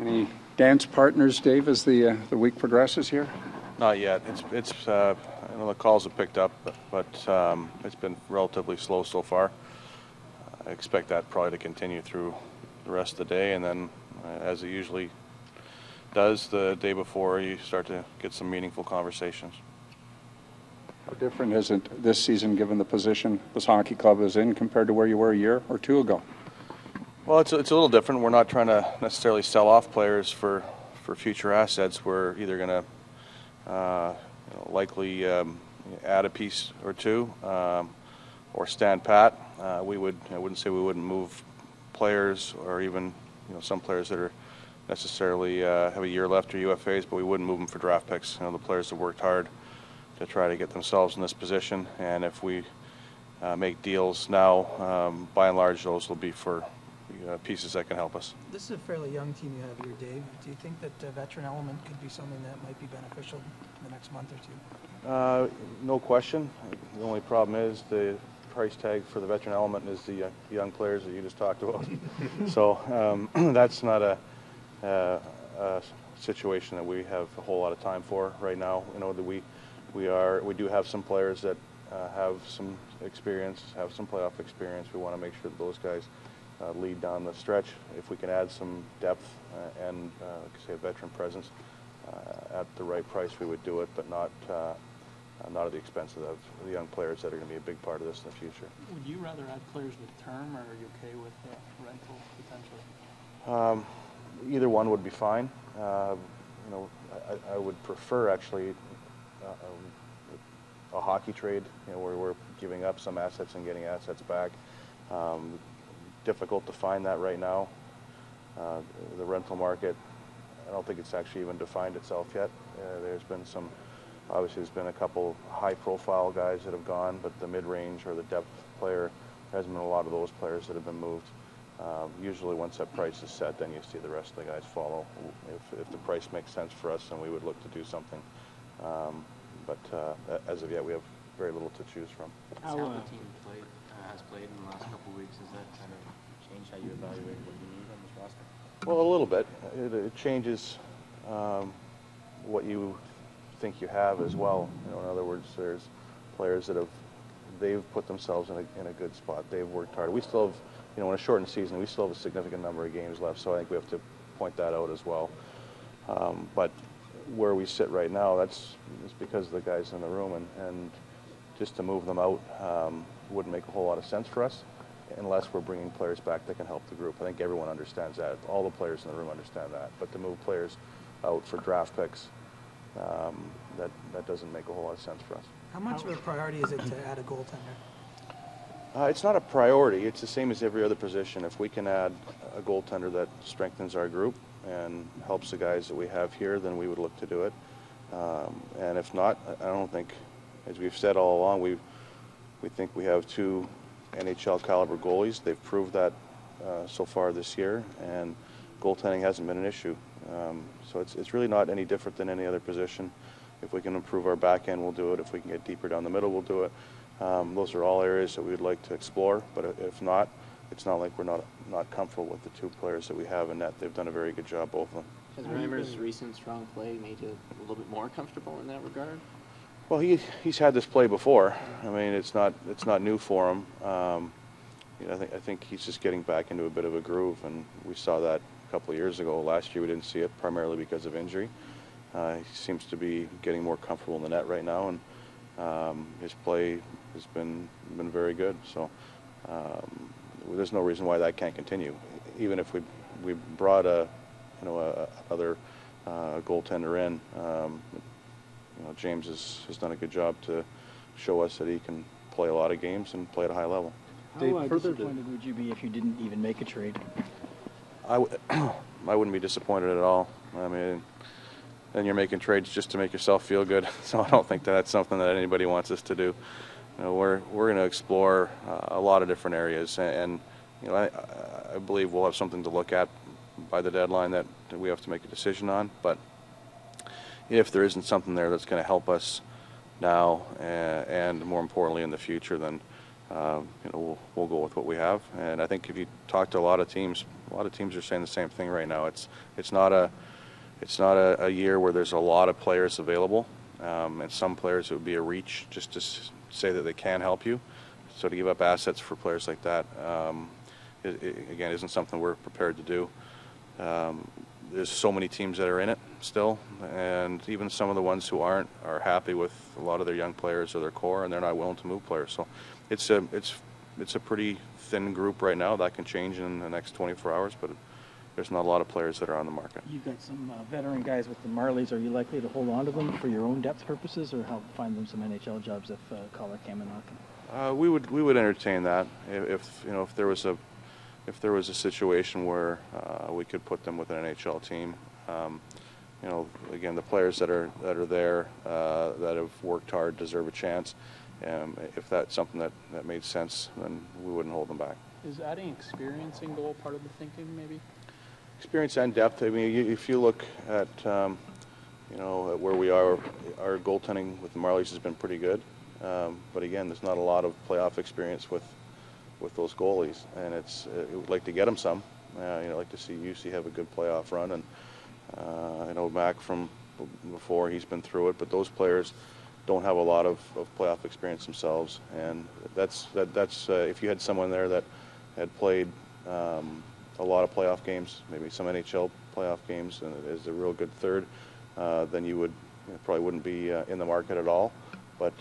Any dance partners, Dave, as the week progresses here? Not yet. I know the calls have picked up, but it's been relatively slow so far. I expect that probably to continue through the rest of the day, and then as it usually does the day before, you start to get some meaningful conversations. How different is it this season, given the position this hockey club is in, compared to where you were a year or two ago? Well, it's a little different. We're not trying to necessarily sell off players for future assets. We're either going to likely add a piece or two or stand pat. I wouldn't say we wouldn't move players, or even some players that are necessarily have a year left or UFAs, but we wouldn't move them for draft picks. The players have worked hard to try to get themselves in this position, and if we make deals now, by and large those will be for pieces that can help us. This is a fairly young team you have here, Dave. Do you think that the veteran element could be something that might be beneficial in the next month or two? No question. The only problem is the price tag for the veteran element is the young players that you just talked about. So that's not a situation that we have a whole lot of time for right now. That we do have some players that have some experience, have some playoff experience. We want to make sure that those guys lead down the stretch. If we can add some depth and like I say, a veteran presence at the right price, we would do it, but not at the expense of the young players that are going to be a big part of this in the future. Would you rather add players with term, or are you okay with rental potentially? Either one would be fine. I would prefer actually a hockey trade, where we're giving up some assets and getting assets back. Difficult to find that right now. The rental market, I don't think it's actually even defined itself yet. Obviously there's been a couple high-profile guys that have gone, but the mid-range or the depth player, there hasn't been a lot of those players that have been moved. Usually once that price is set, then you see the rest of the guys follow. If the price makes sense for us, then we would look to do something. But as of yet, we have very little to choose from. How the team has played in the last couple of weeks, has that kind of changed how you evaluate what you need on this roster? Well, a little bit. It changes what you think you have as well. In other words, there's players that they've put themselves in a good spot. They've worked hard. We still have, in a shortened season, we still have a significant number of games left, so I think we have to point that out as well. But where we sit right now, that's because of the guys in the room, and just to move them out wouldn't make a whole lot of sense for us unless we're bringing players back that can help the group. I think everyone understands that. All the players in the room understand that. But to move players out for draft picks, that doesn't make a whole lot of sense for us. How much of a priority is it to add a goaltender? It's not a priority. It's the same as every other position. If we can add a goaltender that strengthens our group and helps the guys that we have here, then we would look to do it. And if not, I don't think, as we've said all along, we think we have two NHL caliber goalies. They've proved that so far this year, and goaltending hasn't been an issue. So it's really not any different than any other position. If we can improve our back end, we'll do it. If we can get deeper down the middle, we'll do it. Those are all areas that we would like to explore, but if not, it's not like we're not comfortable with the two players that we have in net. They've done a very good job, both of them. Has Reimer's recent strong play made you a little bit more comfortable in that regard? Well, he's had this play before. I mean, it's not new for him. I think he's just getting back into a bit of a groove, and we saw that a couple of years ago. Last year we didn't see it, primarily because of injury. He seems to be getting more comfortable in the net right now, and his play has been very good. So there's no reason why that can't continue. Even if we brought another goaltender in, James has done a good job to show us that he can play a lot of games and play at a high level. How disappointed would you be if you didn't even make a trade? I wouldn't be disappointed at all. I mean, then you're making trades just to make yourself feel good. So I don't think that's something that anybody wants us to do. We're going to explore a lot of different areas, and I believe we'll have something to look at by the deadline that we have to make a decision on. But if there isn't something there that's going to help us now and more importantly in the future, then we'll go with what we have. And I think if you talk to a lot of teams, A lot of teams are saying the same thing right now. It's not a year where there's a lot of players available, and some players it would be a reach just to say that they can help you. So to give up assets for players like that, again, isn't something we're prepared to do. There's so many teams that are in it still, and even some of the ones who aren't are happy with a lot of their young players or their core, and they're not willing to move players. So it's a pretty thin group right now. That can change in the next 24 hours, but there's not a lot of players that are on the market. You've got some veteran guys with the Marlies. Are you likely to hold on to them for your own depth purposes, or help find them some NHL jobs if Collar came in knocking? We would entertain that if there was a situation where we could put them with an NHL team. Again, the players that are there that have worked hard deserve a chance. If that's something that made sense, then we wouldn't hold them back. Is adding experience in goal part of the thinking, maybe? Experience and depth. I mean, if you look at at where we are, our goaltending with the Marlies has been pretty good. But again, there's not a lot of playoff experience with those goalies, and we'd like to get them some. Like to see UC have a good playoff run, and I know Mac from before, he's been through it, but those players don't have a lot of playoff experience themselves, and that's if you had someone there that had played a lot of playoff games, maybe some NHL playoff games, and is a real good third, then you probably wouldn't be in the market at all. But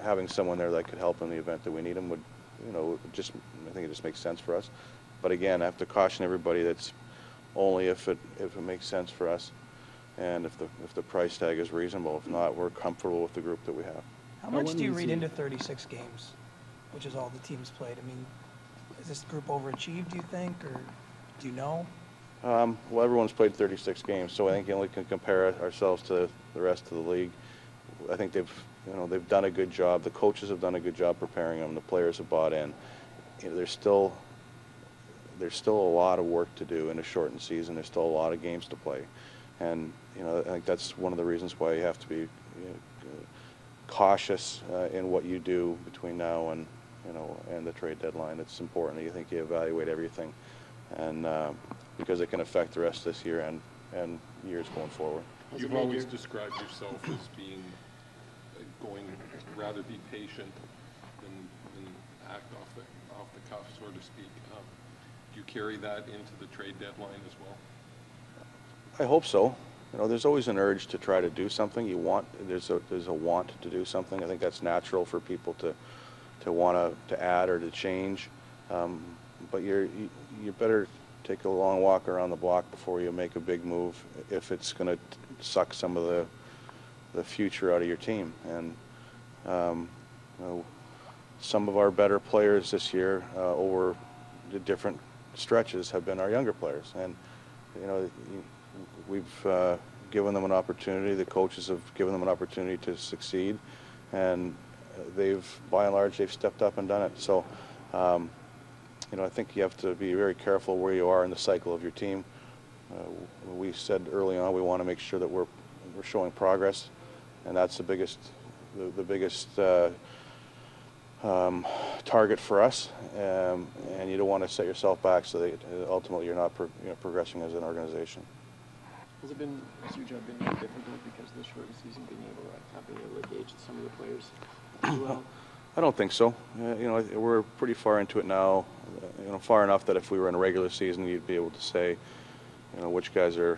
having someone there that could help in the event that we need him would, I think it just makes sense for us. But again, I have to caution everybody that's only if it makes sense for us, and if the price tag is reasonable. If not, we're comfortable with the group that we have. How much do you read into 36 games, which is all the teams played? I mean, is this group overachieved, do you think, or do you know? Well, everyone's played 36 games, so I think you only can compare ourselves to the rest of the league. I think they've done a good job. The coaches have done a good job preparing them. The players have bought in. There's still a lot of work to do in a shortened season. There's still a lot of games to play, and I think that's one of the reasons why you have to be cautious in what you do between now and the trade deadline. It's important that you evaluate everything, and because it can affect the rest of this year and years going forward. You've always described yourself as being going rather be patient than act off the cuff, so to speak. Do you carry that into the trade deadline as well? I hope so. There's always an urge to try to do something. There's a want to do something. I think that's natural for people to want to add or to change. But you better take a long walk around the block before you make a big move if it's going to suck some of the future out of your team. And some of our better players this year over the different stretches have been our younger players, and we've given them an opportunity. The coaches have given them an opportunity to succeed, and by and large they've stepped up and done it. So I think you have to be very careful where you are in the cycle of your team. We said early on we want to make sure that we're showing progress, and that's the biggest target for us, and you don't want to set yourself back so that ultimately you're not progressing as an organization. Has your job been more difficult because of the short season, being able to gauge some of the players as well? I don't think so. We're pretty far into it now, far enough that if we were in a regular season, you'd be able to say, which guys are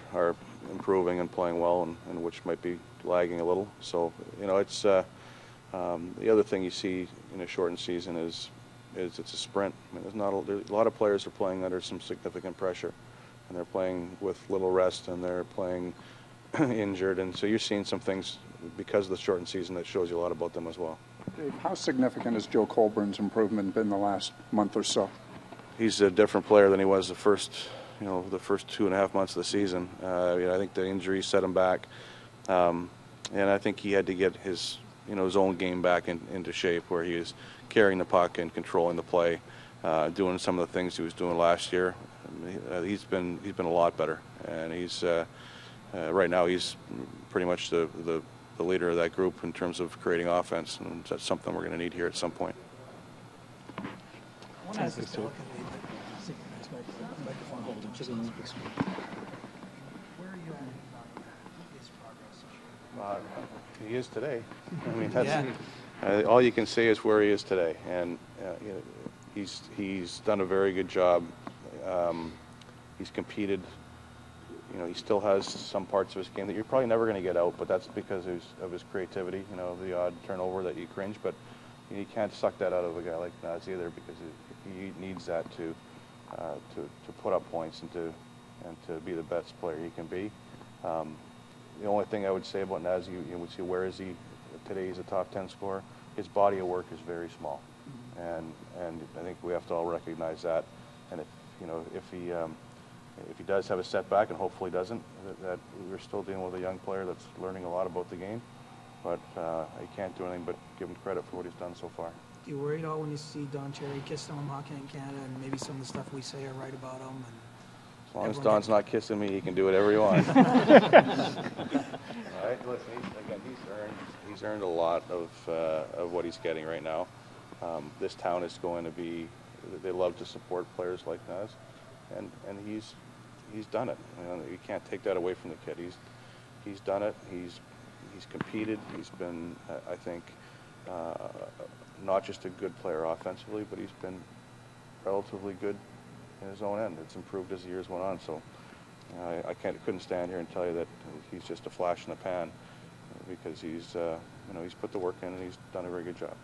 improving and playing well, and which might be lagging a little. So, it's the other thing you see in a shortened season is it's a sprint. I mean, a lot of players are playing under some significant pressure, and they're playing with little rest, and they're playing injured, and so you're seeing some things because of the shortened season that shows you a lot about them as well. Dave, how significant has Joe Colburn's improvement been the last month or so? He's a different player than he was the first 2.5 months of the season. I think the injury set him back, and I think he had to get his own game back into shape, where he was carrying the puck and controlling the play, doing some of the things he was doing last year. He's been a lot better, and he's right now he's pretty much the leader of that group in terms of creating offense, and that's something we're going to need here at some point. I want to ask this delicately, but to the Olympics. Where are you at on his progress this year? He is today. I mean, that's all you can say is where he is today, and you know, he's done a very good job. He's competed. You know, he still has some parts of his game that you're probably never going to get out, but that's because of his creativity. You know, the odd turnover that you cringe, but you can't suck that out of a guy like Naz either, because he needs that to put up points and to be the best player he can be. The only thing I would say about Naz, you would see, where is he today? He's a top 10 scorer. His body of work is very small, and I think we have to all recognize that. And if he does have a setback, and hopefully doesn't, that we're still dealing with a young player that's learning a lot about the game. But I can't do anything but give him credit for what he's done so far. Do you worry at all when you see Don Cherry kissing on Hockey in Canada, and maybe some of the stuff we say are right about him? And as long as Don's not kissing me, he can do whatever he wants. All right, listen, he's earned a lot of what he's getting right now. This town is going to be, they love to support players like Naz, and he's done it. You know, you can't take that away from the kid. He's done it. He's competed. He's been, I think, not just a good player offensively, but he's been relatively good in his own end. It's improved as the years went on. So I couldn't stand here and tell you that he's just a flash in the pan, because he's put the work in and he's done a very good job.